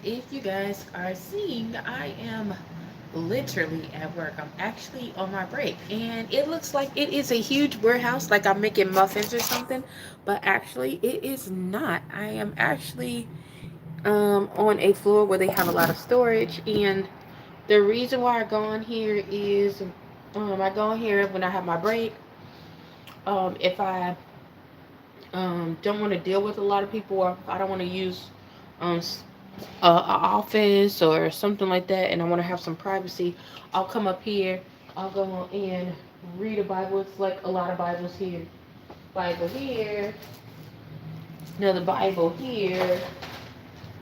If you guys are seeing, I am literally at work. I'm actually on my break, and it looks like it is a huge warehouse, like I'm making muffins or something, but actually, it is not. I am actually on a floor where they have a lot of storage, and the reason why I go on here is I go on here when I have my break. If I don't want to deal with a lot of people, or if I don't want to use um, a office or something like that, and I want to have some privacy, I'll come up here. I'll go and read a Bible. It's like a lot of Bibles here. Bible here. Another Bible here.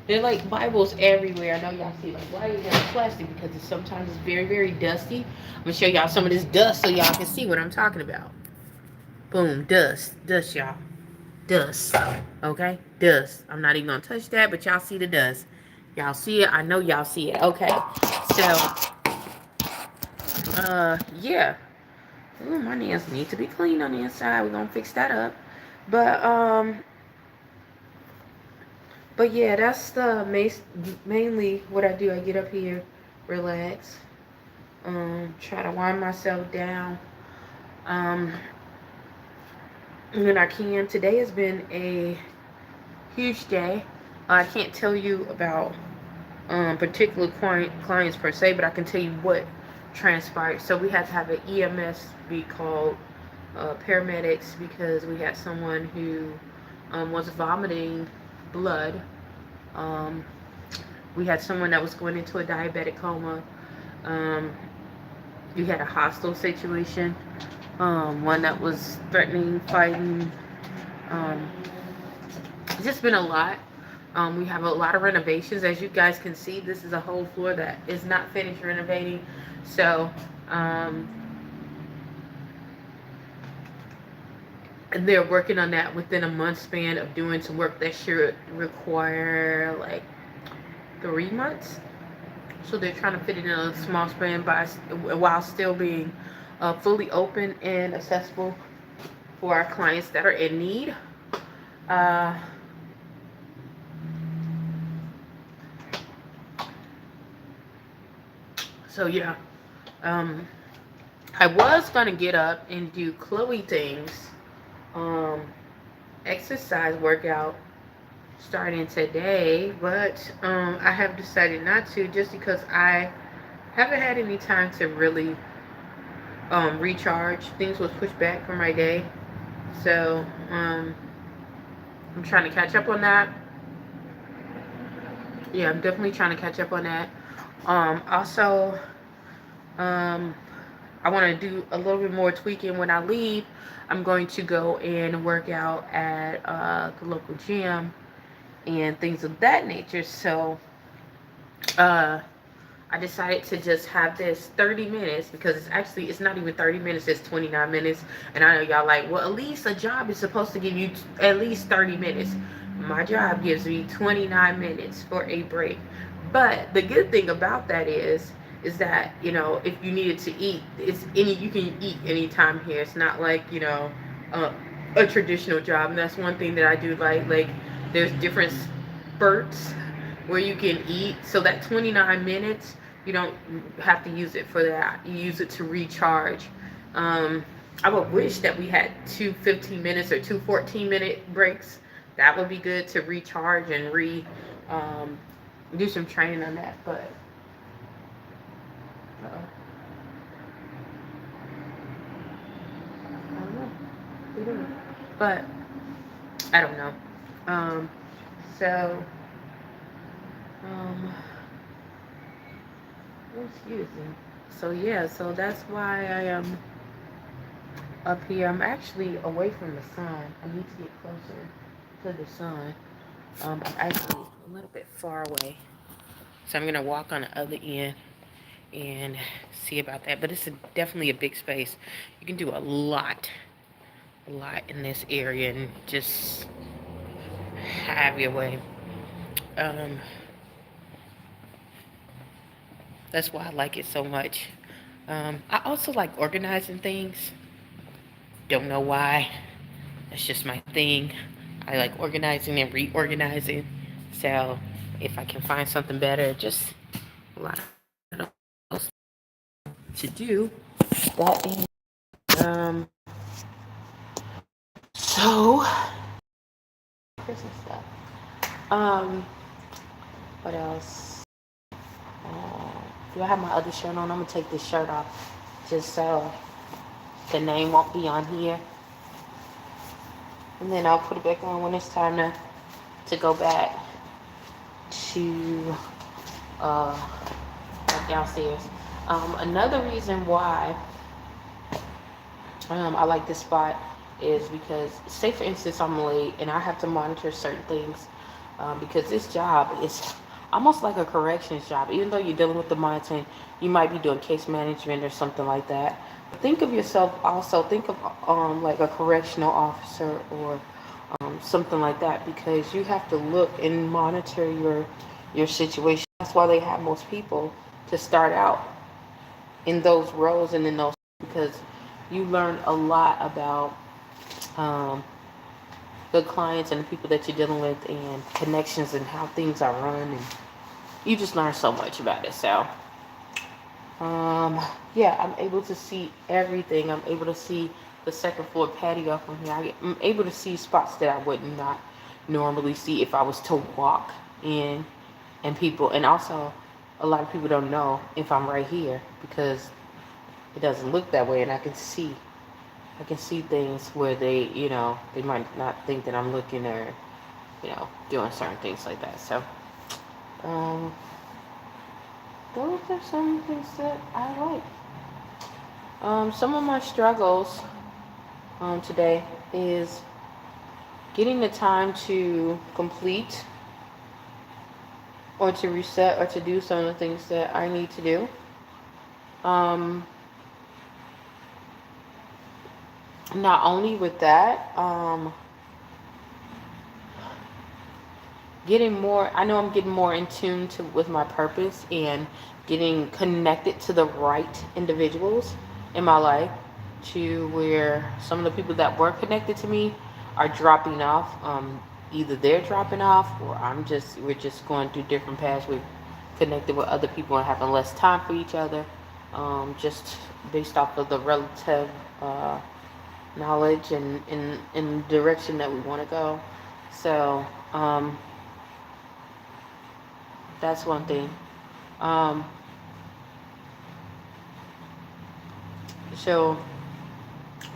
They're like Bibles everywhere. I know y'all see, like, why are you got plastic? Because sometimes it's very, very dusty. I'm gonna show y'all some of this dust so y'all can see what I'm talking about. Boom, dust, y'all. Dust. Okay? Dust. I'm not even gonna touch that, but y'all see the dust. Y'all see it? I know y'all see it. Okay. So, yeah. Ooh, my nails need to be clean on the inside. We're gonna fix that up. But, but yeah, that's the mainly what I do. I get up here, relax, try to wind myself down, um, when I can. Today has been a huge day. I can't tell you about particular clients per se, but I can tell you what transpired. So we had to have an EMS be called, paramedics, because we had someone who was vomiting blood. Um, we had someone that was going into a diabetic coma. Um, we had a hostile situation, one that was threatening, fighting. Um, it's just been a lot. We have a lot of renovations. As you guys can see, this is a whole floor that is not finished renovating. So, um, and they're working on that within a month span of doing some work that should require like 3 months. So they're trying to fit it in a small span by while still being fully open and accessible for our clients that are in need. Uh, so yeah, um, I was gonna get up and do Chloe things, um, exercise workout starting today, but I have decided not to, just because I haven't had any time to really recharge. Things was pushed back from my day, so I'm trying to catch up on that. Yeah, I'm definitely trying to catch up on that. Also, um, I want to do a little bit more tweaking when I leave. I'm going to go and work out at the local gym and things of that nature. So, uh, I decided to just have this 30 minutes, because it's not even 30 minutes, it's 29 minutes. And I know y'all like, well, at least a job is supposed to give you at least 30 minutes. My job gives me 29 minutes for a break. But the good thing about that is that, if you needed to eat, you can eat anytime here. It's not like, uh, a traditional job. And that's one thing that I do like there's different spurts where you can eat. So that 29 minutes, you don't have to use it for that. You use it to recharge. Um, I would wish that we had two 15 minutes or two 14-minute breaks. That would be good to recharge and um, do some training on that. But I don't know. We don't know. But I don't know. Um, so, um, excuse me. So yeah, so that's why I am up here. I'm actually away from the sun. I need to get closer to the sun. I'm actually a little bit far away. So I'm gonna walk on the other end and see about that. But it's definitely a big space. You can do a lot in this area and just have your way. Um, that's why I like it so much. I also like organizing things. Don't know why. That's just my thing. I like organizing and reorganizing. So, if I can find something better, just a lot of to do. That is so Christmas stuff. Um, what else? Do I have my other shirt on? I'm gonna take this shirt off just so the name won't be on here, and then I'll put it back on when it's time to go back to like downstairs. Another reason why I like this spot is because, say for instance, I'm late and I have to monitor certain things because this job is almost like a corrections job. Even though you're dealing with the monitoring, you might be doing case management or something like that. But think of yourself also, think of like a correctional officer or something like that, because you have to look and monitor your situation. That's why they have most people to start out in those roles and in those, because you learn a lot about um, the clients and the people that you're dealing with and connections and how things are run, and you just learn so much about it. So yeah, I'm able to see everything. I'm able to see the second floor patio from here. I'm able to see spots that I would not normally see if I was to walk in, and people, and also a lot of people don't know if I'm right here because it doesn't look that way, and I can see things where they, they might not think that I'm looking or, doing certain things like that. So, um, those are some things that I like. Some of my struggles today is getting the time to complete or to reset or to do some of the things that I need to do. Not only with that, I know I'm getting more in tune with my purpose and getting connected to the right individuals in my life, to where some of the people that were connected to me are dropping off. Either they're dropping off or we're just going through different paths. We're connected with other people and having less time for each other, just based off of the relative knowledge and in the direction that we want to go. So that's one thing. Um, so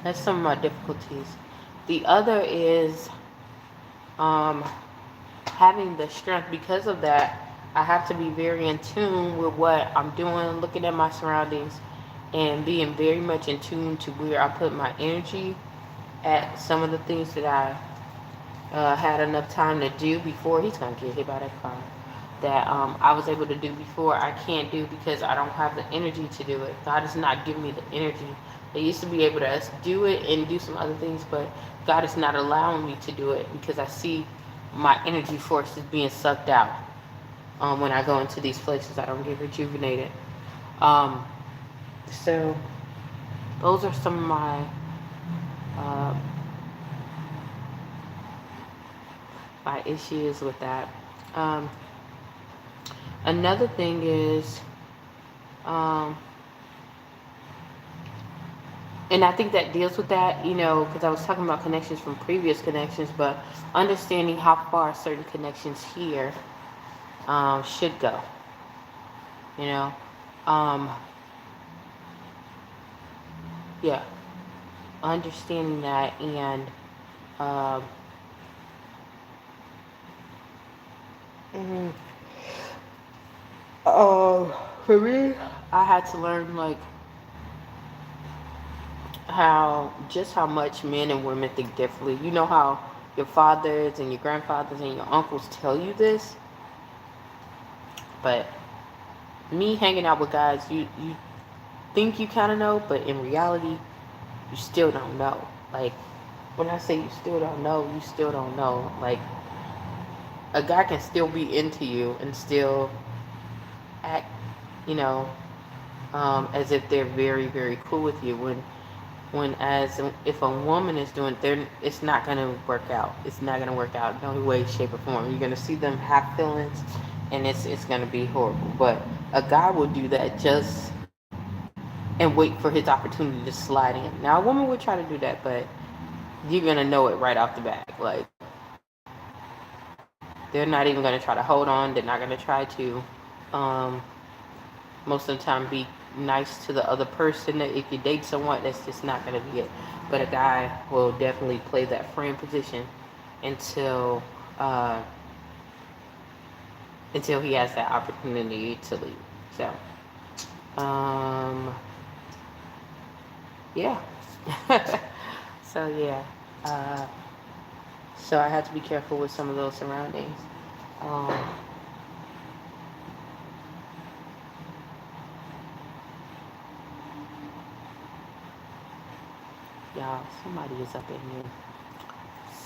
that's some of my difficulties. The other is having the strength. Because of that, I have to be very in tune with what I'm doing, looking at my surroundings, and being very much in tune to where I put my energy at some of the things that I had enough time to do before. He's gonna get hit by that car. That I was able to do before, I can't do because I don't have the energy to do it. God is not giving me the energy. I used to be able to do it and do some other things, but God is not allowing me to do it because I see my energy force is being sucked out. When I go into these places, I don't get rejuvenated. Um, so those are some of uh, my issues with that. Another thing is, and I think that deals with that, because I was talking about connections from previous connections, but understanding how far certain connections here should go. You know, um, yeah, understanding that, and um, mhm. For me, I had to learn like how much men and women think differently. You know how your fathers and your grandfathers and your uncles tell you this, but me hanging out with guys, you think you kind of know, but in reality, you still don't know. Like, when I say you still don't know, you still don't know. Like, a guy can still be into you and still act, you know, as if they're very, very cool with you. When as if a woman is doing, it's not gonna work out. It's not gonna work out in no way, shape, or form. You're gonna see them have feelings. and it's gonna be horrible. But a guy will do that just and wait for his opportunity to slide in. Now a woman would try to do that, but you're gonna know it right off the bat. Like they're not even gonna try to hold on. They're not gonna try to um, most of the time be nice to the other person. That if you date someone, that's just not gonna be it. But a guy will definitely play that friend position until uh, until he has that opportunity to leave. So, um, yeah. So yeah. Uh, so I had to be careful with some of those surroundings. Um, y'all, somebody is up in here.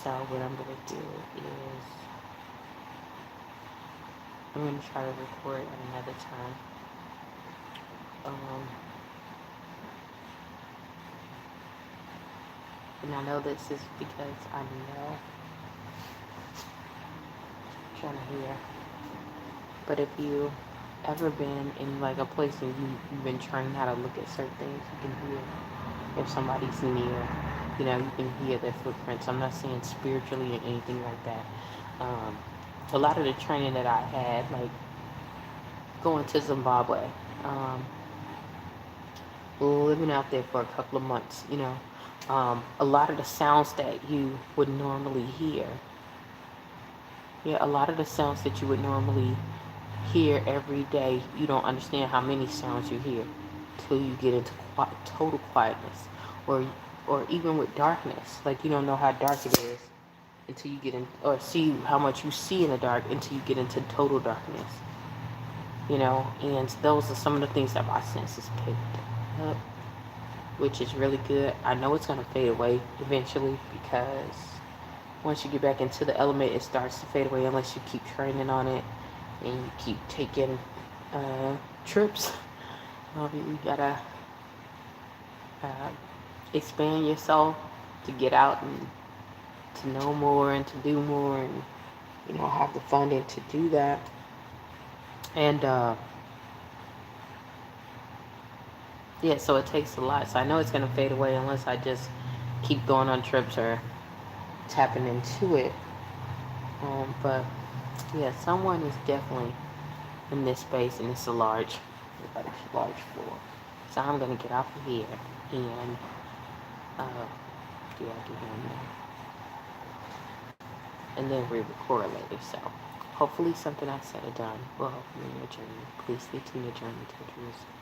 So what I'm gonna do is I'm gonna try to record at another time. Um, and I know this is because I know I'm trying to hear. But if you ever been in like a place and you've been trained how to look at certain things, you can hear if somebody's near. You know, you can hear their footprints. I'm not saying spiritually or anything like that. Um, a lot of the training that I had, like going to Zimbabwe, um, living out there for a couple of months, you know, a lot of the sounds that you would normally hear, yeah, a lot of the sounds that you would normally hear every day, you don't understand how many sounds you hear till you get into total quietness, or or even with darkness, like you don't know how dark it is until you get in, or see how much you see in the dark until you get into total darkness, you know. And those are some of the things that my senses picked up, which is really good. I know it's going to fade away eventually because once you get back into the element, it starts to fade away unless you keep training on it and you keep taking trips. You gotta uh, expand yourself to get out and to know more and to do more, and you know, have the funding to do that. And yeah, so it takes a lot. So I know it's gonna fade away unless I just keep going on trips or tapping into it. But yeah, someone is definitely in this space, and it's a large floor. So I'm gonna get off of here and yeah, get in there, and then re-record later. So hopefully something I said or done will help you in your journey. Please stay tuned to Journey to Jerusalem.